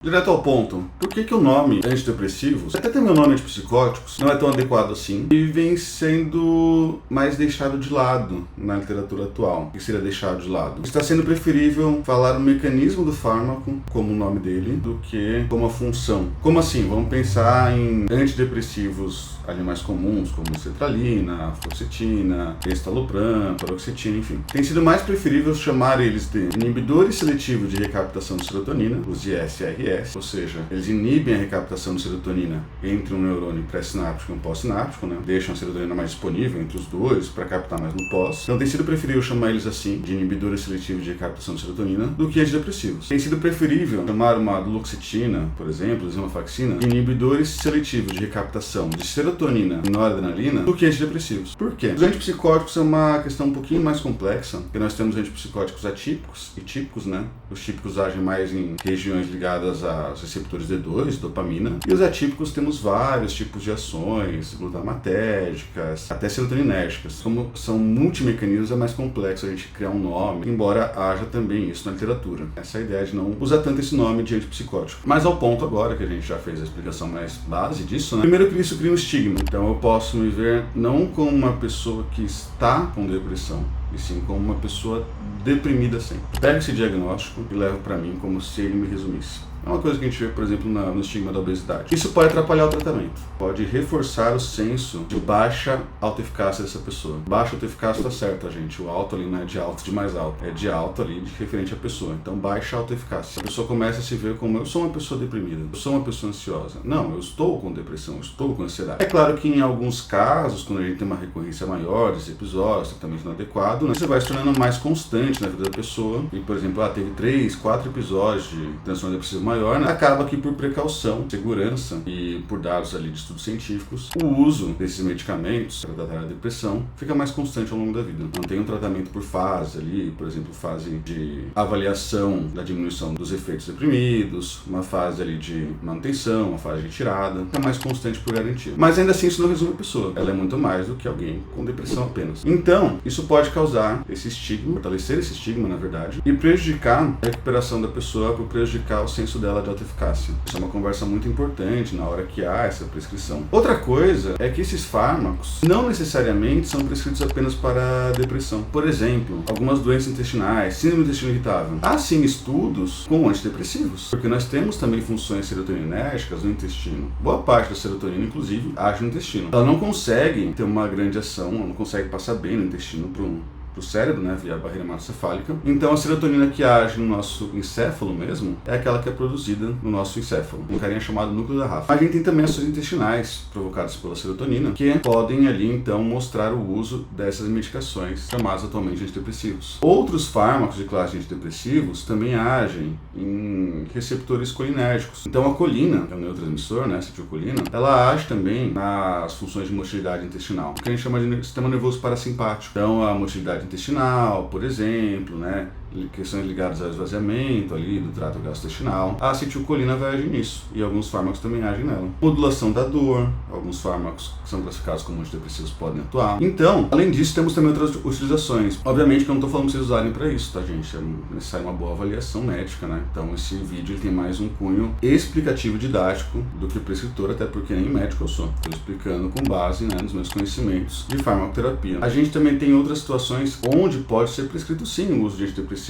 Direto ao ponto, por que o nome antidepressivos, até também o nome antipsicóticos, não é tão adequado assim e vem sendo mais deixado de lado na literatura atual? O que seria deixado de lado? Está sendo preferível falar o mecanismo do fármaco, como o nome dele, do que como a função. Como assim? Vamos pensar em antidepressivos ali mais comuns, como sertralina, fluoxetina, estalopram, paroxetina, enfim. Tem sido mais preferível chamar eles de inibidores seletivos de recaptação de serotonina, os ISRS, ou seja, eles inibem a recaptação de serotonina entre um neurônio pré-sináptico e um pós-sináptico, né? Deixam a serotonina mais disponível entre os dois para captar mais no pós. Então tem sido preferível chamar eles assim, de inibidores seletivos de recaptação de serotonina, do que antidepressivos. Tem sido preferível chamar uma duloxetina, por exemplo, desvenlafaxina, de inibidores seletivos de recaptação de serotonina e noradrenalina do que antidepressivos. Por quê? Os antipsicóticos é uma questão um pouquinho mais complexa, porque nós temos antipsicóticos atípicos e típicos, né? Os típicos agem mais em regiões ligadas aos receptores D2, dopamina, e os atípicos temos vários tipos de ações, glutamatérgicas, até serotoninérgicas. Como são multimecanismos, é mais complexo a gente criar um nome, embora haja também isso na literatura. Essa é a ideia de não usar tanto esse nome de antipsicótico. Mas ao ponto agora, que a gente já fez a explicação mais base disso, né? Primeiro que isso cria um estigma. Então eu posso me ver não como uma pessoa que está com depressão, e sim como uma pessoa deprimida sempre. Pego esse diagnóstico e levo para mim como se ele me resumisse. É uma coisa que a gente vê, por exemplo, no estigma da obesidade. Isso pode atrapalhar o tratamento, pode reforçar o senso de baixa autoeficácia dessa pessoa. Baixa autoeficácia tá certo, gente. O alto ali não é de alto de mais alto, é de alto ali de referente à pessoa. Então, baixa autoeficácia. A pessoa começa a se ver como eu sou uma pessoa deprimida, eu sou uma pessoa ansiosa. Não, eu estou com depressão, eu estou com ansiedade. É claro que em alguns casos, quando a gente tem uma recorrência maior desse episódio, tratamento inadequado, né, você vai se tornando mais constante na vida da pessoa. E, por exemplo, teve 3, 4 episódios de transtorno depressivo maior, né? Acaba que por precaução, segurança e por dados ali de estudos científicos, o uso desses medicamentos para tratar a depressão fica mais constante ao longo da vida. Não tem um tratamento por fase ali, por exemplo, fase de avaliação da diminuição dos efeitos deprimidos, uma fase ali de manutenção, uma fase de retirada, é mais constante por garantia. Mas ainda assim isso não resume a pessoa. Ela é muito mais do que alguém com depressão apenas. Então, isso pode causar esse estigma, fortalecer esse estigma, na verdade, e prejudicar a recuperação da pessoa, por prejudicar o senso dela de autoeficácia. Isso é uma conversa muito importante na hora que há essa prescrição. Outra coisa é que esses fármacos não necessariamente são prescritos apenas para depressão. Por exemplo, algumas doenças intestinais, síndrome do intestino irritável. Há sim estudos com antidepressivos, porque nós temos também funções serotoninérgicas no intestino. Boa parte da serotonina, inclusive, age no intestino. Ela não consegue ter uma grande ação, ela não consegue passar bem no intestino para o cérebro, né, via barreira hematocefálica. Então a serotonina que age no nosso encéfalo mesmo é aquela que é produzida no nosso encéfalo, um carinha chamado núcleo da Rafa. A gente tem também ações intestinais provocadas pela serotonina que podem ali então mostrar o uso dessas medicações chamadas atualmente antidepressivos. Outros fármacos de classe de antidepressivos também agem em receptores colinérgicos. Então a colina, que é o neurotransmissor, né, a acetilcolina, ela age também nas funções de motilidade intestinal, que a gente chama de sistema nervoso parasimpático. Então a motilidade intestinal, por exemplo, né? Questões ligadas ao esvaziamento ali do trato gastrointestinal. A acetilcolina vai agir nisso e alguns fármacos também agem nela. Modulação da dor, alguns fármacos que são classificados como antidepressivos podem atuar. Então, além disso, temos também outras utilizações. Obviamente que eu não estou falando para vocês usarem para isso, tá, gente? É necessário uma boa avaliação médica, né? Então, esse vídeo ele tem mais um cunho explicativo didático do que prescritor, até porque nem médico eu sou. Estou explicando com base, né, nos meus conhecimentos de farmacoterapia. A gente também tem outras situações onde pode ser prescrito sim o uso de antidepressivos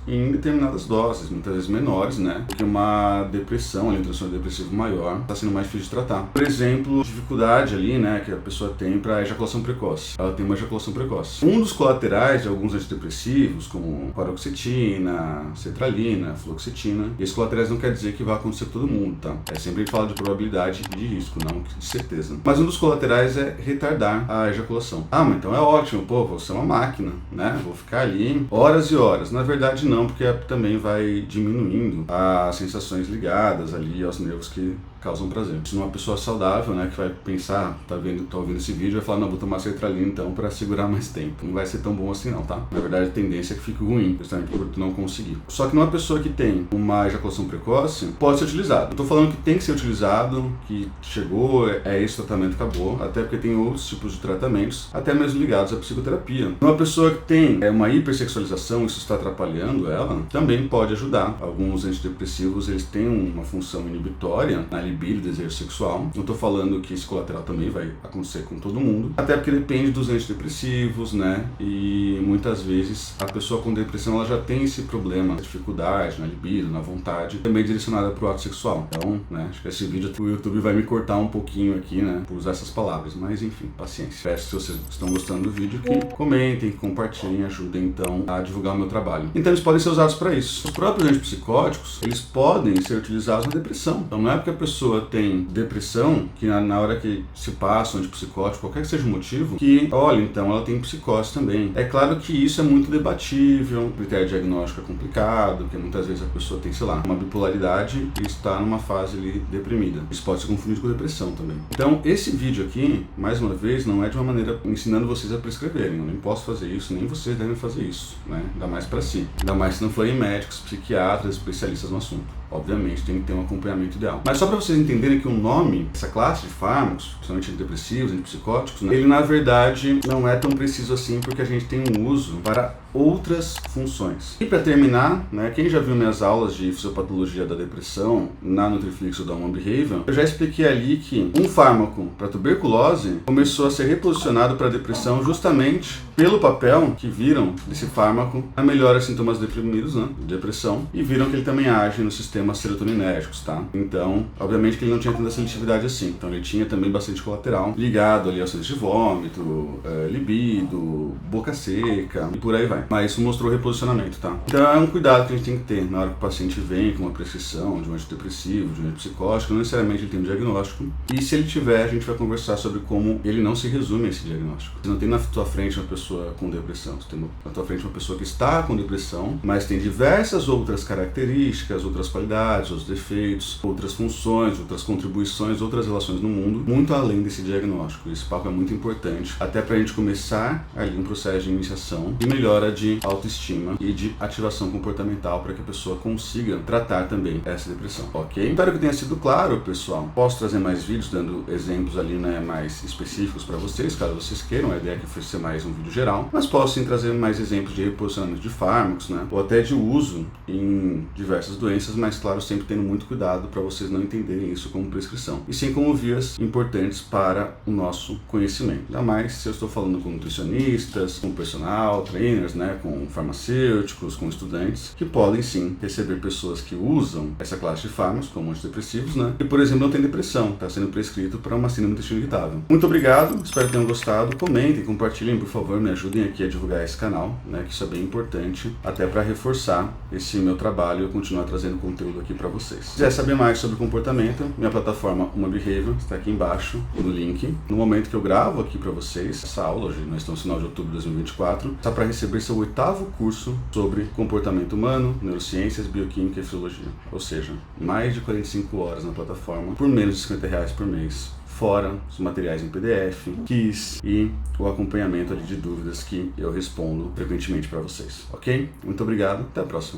em determinadas doses, muitas vezes menores, né? Porque uma depressão, um transtorno depressivo maior, está sendo mais difícil de tratar. Por exemplo, dificuldade ali, né, que a pessoa tem para ejaculação precoce. Ela tem uma ejaculação precoce. Um dos colaterais de alguns antidepressivos, como paroxetina, sertralina, fluoxetina, e esses colaterais não quer dizer que vai acontecer com todo mundo, tá? É sempre a gente fala de probabilidade de risco, não de certeza. Mas um dos colaterais é retardar a ejaculação. Ah, mas então é ótimo, pô, vou ser uma máquina, né? Vou ficar ali horas e horas. Na verdade não, porque também vai diminuindo as sensações ligadas ali aos nervos que causam prazer. Se uma pessoa saudável, né, que vai pensar, tá ouvindo esse vídeo, vai falar, não, vou tomar sertralina então para segurar mais tempo. Não vai ser tão bom assim não, tá? Na verdade a tendência é que fique ruim, justamente por tu não conseguir. Só que numa pessoa que tem uma ejaculação precoce, pode ser utilizado. Eu tô falando que tem que ser utilizado, que chegou, é esse tratamento, acabou, até porque tem outros tipos de tratamentos, até mesmo ligados à psicoterapia. Uma pessoa que tem uma hipersexualização, isso está atrapalhando ela, também pode ajudar. Alguns antidepressivos, eles têm uma função inibitória na libido, desejo sexual. Não tô falando que esse colateral também vai acontecer com todo mundo, até porque depende dos antidepressivos, né? E muitas vezes a pessoa com depressão, ela já tem esse problema, dificuldade na libido, na vontade, também direcionada pro ato sexual. Então, né, acho que esse vídeo o YouTube vai me cortar um pouquinho aqui, né, por usar essas palavras, mas enfim, paciência. Peço que vocês estão gostando do vídeo, que comentem, que compartilhem, ajudem então a divulgar o meu trabalho. Então eles podem ser usados para isso. Os próprios antipsicóticos, eles podem ser utilizados na depressão. Então não é porque a pessoa tem depressão, que na hora que se passa um antipsicótico, qualquer que seja o motivo, que, olha, então ela tem psicose também. É claro que isso é muito debatível, o critério diagnóstico é complicado, porque muitas vezes a pessoa tem, sei lá, uma bipolaridade e está numa fase ali deprimida. Isso pode ser confundido com depressão também. Então, esse vídeo aqui, mais uma vez, não é de uma maneira ensinando vocês a prescreverem. Eu nem posso fazer isso, nem vocês devem fazer isso, né? Ainda mais para si. Ainda mais se não forem médicos, psiquiatras, especialistas no assunto. Obviamente, tem que ter um acompanhamento ideal. Mas só para vocês entenderem que o nome, essa classe de fármacos, principalmente antidepressivos, antipsicóticos, né, ele na verdade não é tão preciso assim, porque a gente tem um uso para outras funções. E para terminar, né, quem já viu minhas aulas de fisiopatologia da depressão na Nutriflix ou da Human Behavior, eu já expliquei ali que um fármaco para tuberculose começou a ser reposicionado para a depressão justamente pelo papel que viram desse fármaco na melhora de sintomas deprimidos, né, de depressão, e viram que ele também age no sistemas serotoninérgicos, tá? Então, obviamente que ele não tinha tanta seletividade assim, então ele tinha também bastante colateral ligado ali aos sintomas de vômito, libido, boca seca e por aí vai. Mas isso mostrou reposicionamento, tá? Então é um cuidado que a gente tem que ter na hora que o paciente vem com uma prescrição de um antidepressivo, de um antipsicótico, não necessariamente ele tem um diagnóstico, e se ele tiver, a gente vai conversar sobre como ele não se resume a esse diagnóstico. Você não tem na tua frente uma pessoa com depressão, você tem na tua frente uma pessoa que está com depressão, mas tem diversas outras características, outras qualidades, outros defeitos, outras funções, outras contribuições, outras relações no mundo, muito além desse diagnóstico. Esse papo é muito importante, até pra gente começar ali um processo de iniciação e melhora de autoestima e de ativação comportamental para que a pessoa consiga tratar também essa depressão, ok? Espero que tenha sido claro, pessoal. Posso trazer mais vídeos dando exemplos ali, né, mais específicos para vocês, caso vocês queiram. A ideia é que fosse ser mais um vídeo geral, mas posso sim trazer mais exemplos de reposicionamento de fármacos, né, ou até de uso em diversas doenças, mas claro, sempre tendo muito cuidado para vocês não entenderem isso como prescrição, e sim como vias importantes para o nosso conhecimento. Ainda mais se eu estou falando com nutricionistas, com personal, trainers, né, com farmacêuticos, com estudantes, que podem sim receber pessoas que usam essa classe de fármacos, como antidepressivos, né, e por exemplo não tem depressão, está sendo prescrito para uma síndrome do intestino irritável. Muito obrigado, espero que tenham gostado. Comentem, compartilhem, por favor, me ajudem aqui a divulgar esse canal, né, que isso é bem importante, até para reforçar esse meu trabalho e eu continuar trazendo conteúdo aqui para vocês. Se quiser saber mais sobre comportamento, minha plataforma Human Behavior está aqui embaixo no link. No momento que eu gravo aqui para vocês essa aula, hoje nós estamos no final de outubro de 2024, está para receber seu 8º curso sobre comportamento humano, neurociências, bioquímica e fisiologia. Ou seja, mais de 45 horas na plataforma por menos de R$50 por mês. Fora os materiais em PDF, quiz e o acompanhamento ali de dúvidas que eu respondo frequentemente para vocês, ok? Muito obrigado, até a próxima.